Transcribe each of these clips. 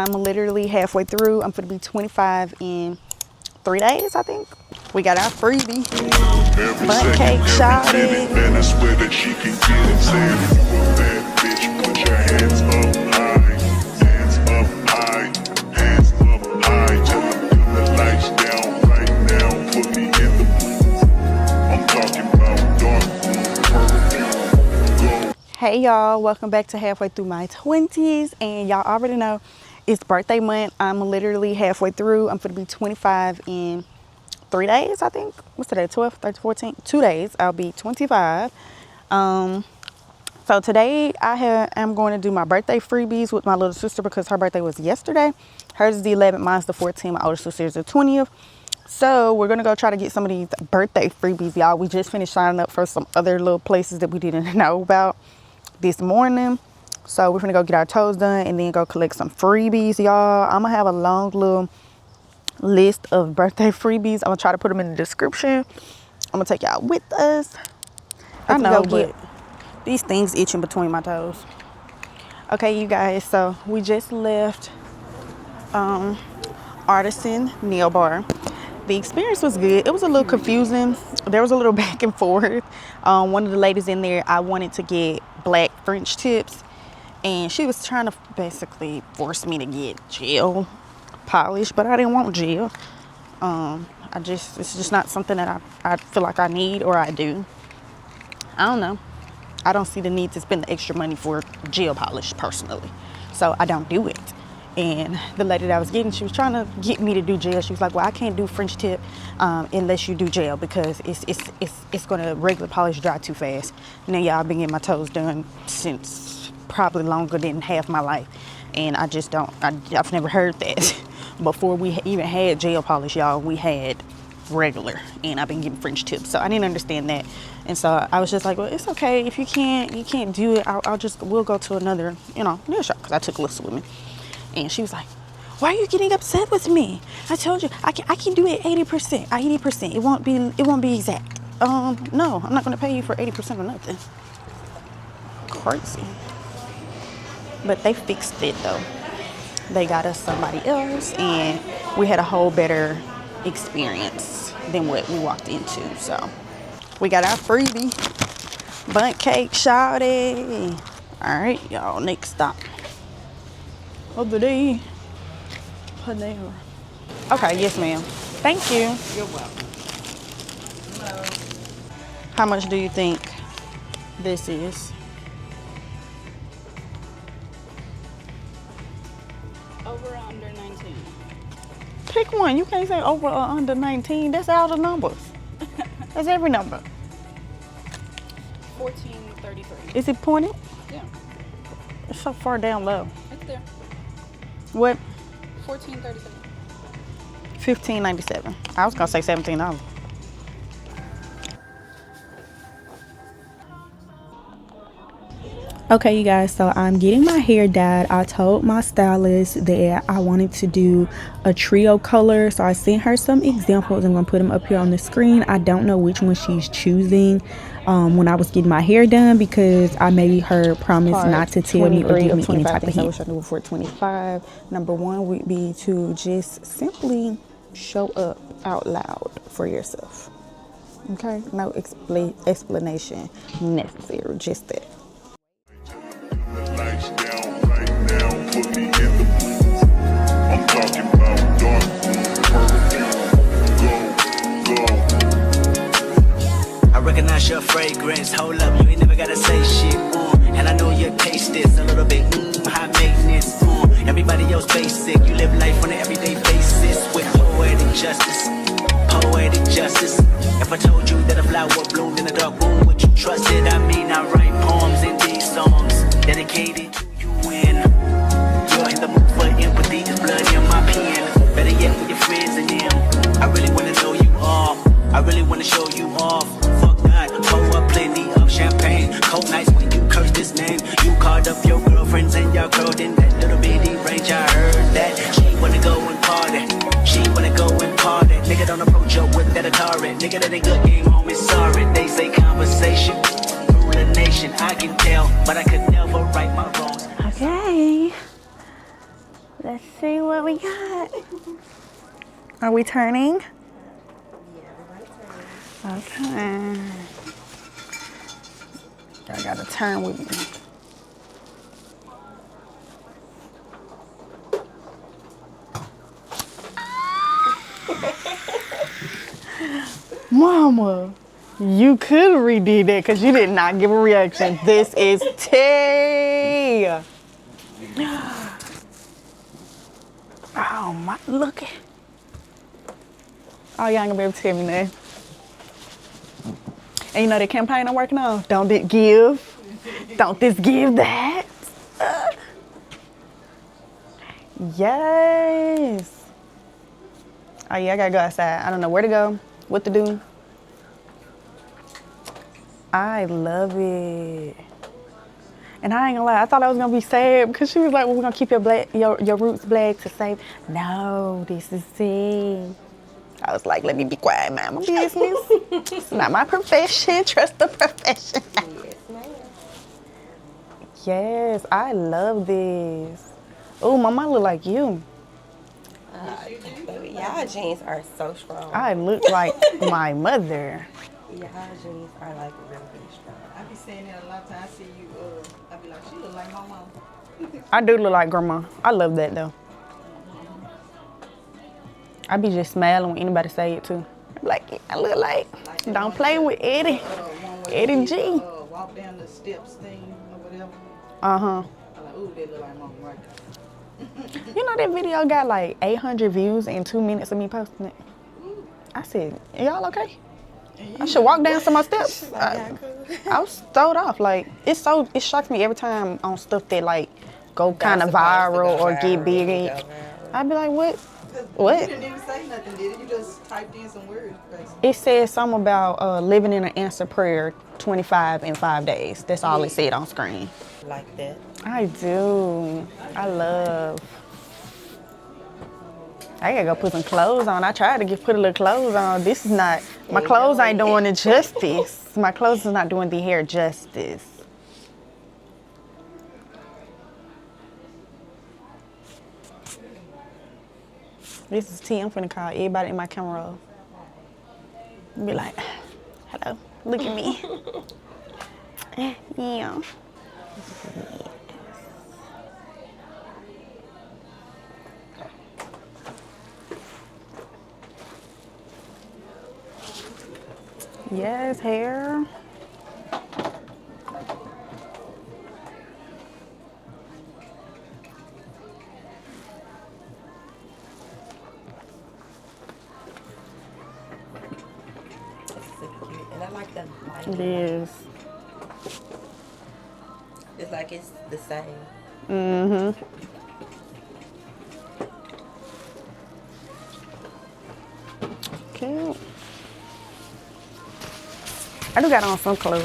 I'm literally halfway through. I'm gonna be 25 in 3 days, I think. We got our freebie. Butt cake shawty. Hey y'all, welcome back to Halfway Through My 20s, and y'all already know it's birthday month. I'm literally halfway through. I'm gonna be 25 in 3 days, I think. What's today? 12, 13, 14? 2 days. I'll be 25. So today I'm going to do my birthday freebies with my little sister because her birthday was yesterday. Hers is the 11th, mine's the 14th. My older sister is the 20th. So we're gonna go try to get some of these birthday freebies, y'all. We just finished signing up for some other little places that we didn't know about this morning. So we're gonna go get our toes done and then go collect some freebies, y'all. I'm gonna have a long little list of birthday freebies. I'm gonna try to put them in the description. I'm gonna take y'all with us. I know, but these things itching between my toes. Okay, you guys, so we just left Artisan Nail Bar. The experience was good. It was a little confusing. There was a little back and forth. One of the ladies in there, I wanted to get black French tips, and she was trying to basically force me to get gel polish, but I didn't want gel. It's just not something that I feel like I need or I do. I don't know. I don't see the need to spend the extra money for gel polish personally, so I don't do it. And the lady that I was getting, she was trying to get me to do gel. She was like, well, I can't do French tip unless you do gel because it's gonna regular polish dry too fast. And then y'all, I've been getting my toes done since probably longer than half my life, and I just don't. I've never heard that. Before we even had gel polish, y'all, we had regular, and I've been getting French tips, so I didn't understand that. And so I was just like, well, it's okay if you can't do it. We'll go to another, nail shop, because I took Alyssa with me. And she was like, why are you getting upset with me? I told you I can do it 80%. 80%. It won't be exact. No, I'm not gonna pay you for 80% or nothing. Crazy. But they fixed it though. They got us somebody else, and we had a whole better experience than what we walked into. So we got our freebie. Bunt cake shawty. All right, y'all, next stop of the day. Panera. Okay, yes ma'am. Thank you. You're welcome. Hello. How much do you think this is? Over or under 19? Pick one. You can't say over or under 19. That's all the numbers. That's every number. 1433. Is it pointed? Yeah. It's so far down low. It's there. What? 1437. $15.97. I was gonna say $17. Okay, you guys, so I'm getting my hair dyed. I told my stylist that I wanted to do a trio color, so I sent her some examples. I'm gonna put them up here on the screen. I don't know which one she's choosing when I was getting my hair done, because I made her promise not to tell me or give me any type of hint. What I do before 25. Number one would be to just simply show up out loud for yourself. Okay, no explanation necessary, just that. I recognize your fragrance. Hold up, you ain't never gotta say shit. And I know your taste is a little bit high maintenance. Everybody else basic. You live life on an everyday basis with poetic justice. Poetic justice. If I told you that a flower bloomed in a dark room, would you trust it? I mean, I write poems in these songs dedicated to you. And you're in the mood for empathy. There's blood in my pen. Better yet, with your friends and them. I really wanna know you all. I really wanna show you off. Fuck that, pour up plenty of champagne. Cold nights when you curse this name. You called up your girlfriends and y'all curled in that little bitty range. I heard that she wanna go and party. She wanna go and party. Nigga don't approach her with that Atari. Nigga that ain't good game, homie, sorry. They say conversation rule a nation. I can tell, but I could never right my wrongs. Okay. Let's see what we got. Are we turning? Okay. I gotta turn with me. Mama, you could have redid that because you did not give a reaction. This is tea. Oh my, look. Oh, y'all ain't gonna be able to tell me nothing. And you know the campaign I'm working on? Don't this give that. Yes. Oh yeah, I gotta go outside. I don't know where to go, what to do. I love it. And I ain't gonna lie, I thought I was gonna be sad because she was like, well, we're gonna keep your roots black to save. No, this is it. I was like, let me be quiet, mind my business. It's not my profession, trust the profession. Yes, ma'am. Yes, I love this. Oh, mama look like you. Baby, y'all jeans are so strong. I look like my mother. Y'all jeans are like really, really strong. I be saying that a lot of times. I see you, I be like, she look like my mom. I do look like grandma. I love that though. I be just smiling when anybody say it too. I be like, yeah, I look like don't play with Eddie. Eddie G. Walk down the steps thing or whatever. Uh-huh. I'm like, ooh, they look like mom right there. You know that video got like 800 views in 2 minutes of me posting it? I said, y'all okay? I should walk down some more steps. I was throwed off. Like, it shocks me every time on stuff that like go kind of viral or get big. I'd be like, what? What? You didn't even say nothing, did it? You just typed in some words, basically. It said something about living in an answered prayer 25 in 5 days. That's all it said on screen. Like that. I do. I love. I gotta go put some clothes on. I tried to put a little clothes on. This is not, my clothes ain't doing it justice. My clothes is not doing the hair justice. This is T. I'm finna call everybody in my camera roll. Be like, hello, look at me. Yeah. Yes, hair. And I like the light. It is. It's like it's the same. Mm-hmm. Cute. I do got on some clothes.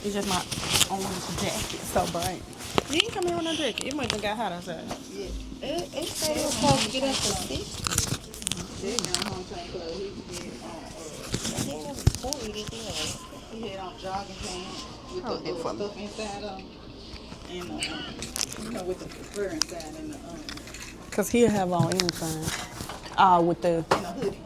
It's just my orange jacket, so bright. You ain't coming on no jacket. It might have got hot outside. Yeah. It said it was supposed to get up to 60. They got home tank clothes. He had on jogging pants with the little stuff inside them. And, you know, with the fur inside and the, Cause he'll have on anything. With the, and a hoodie.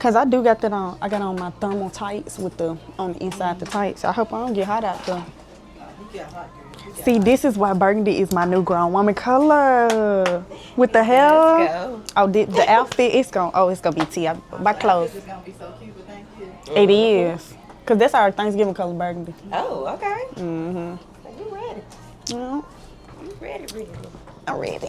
cause I do got that on. I got on my thermal tights with the on the inside the tights. I hope I don't get hot out there. He got hot, girl. See, this is why burgundy is my new grown woman color. With the hair. Let's go. Oh, the outfit, it's gonna be tea. My clothes. This is going to be so cute, but thank you. It is. Cause that's our Thanksgiving color, burgundy. Oh, okay. Mm-hmm. So you ready? Yeah, You ready, really? I'm ready.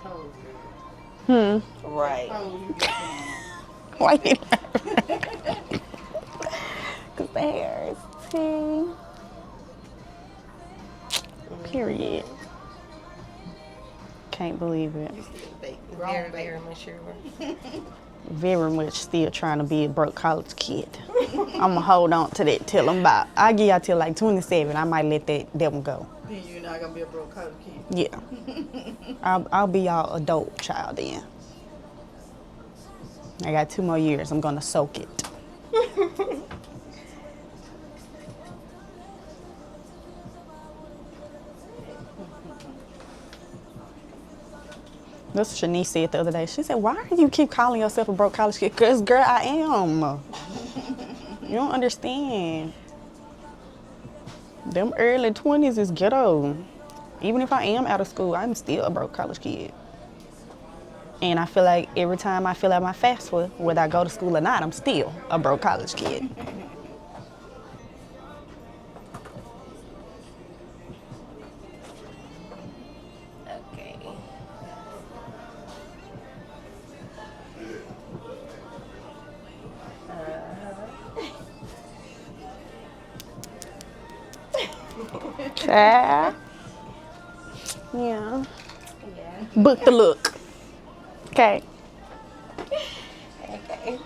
Toes, girl. Right. Toes, you get some. Why you cause the hair is tea. Period. Can't believe it. Very, very mature. Very much still trying to be a broke college kid. I'm gonna hold on to that till I'm about. I give y'all till like 27. I might let that one go. Then you're not gonna be a broke college kid. Yeah, I'll be y'all adult child then. I got 2 more years. I'm gonna soak it. That's what Shanice said the other day. She said, "Why do you keep calling yourself a broke college kid?" Cause girl, I am. You don't understand. Them early 20s is ghetto. Even if I am out of school, I'm still a broke college kid. And I feel like every time I fill out my FAFSA, whether I go to school or not, I'm still a broke college kid. Okay. Child. Yeah. Yeah. Book the look. Okay. Okay.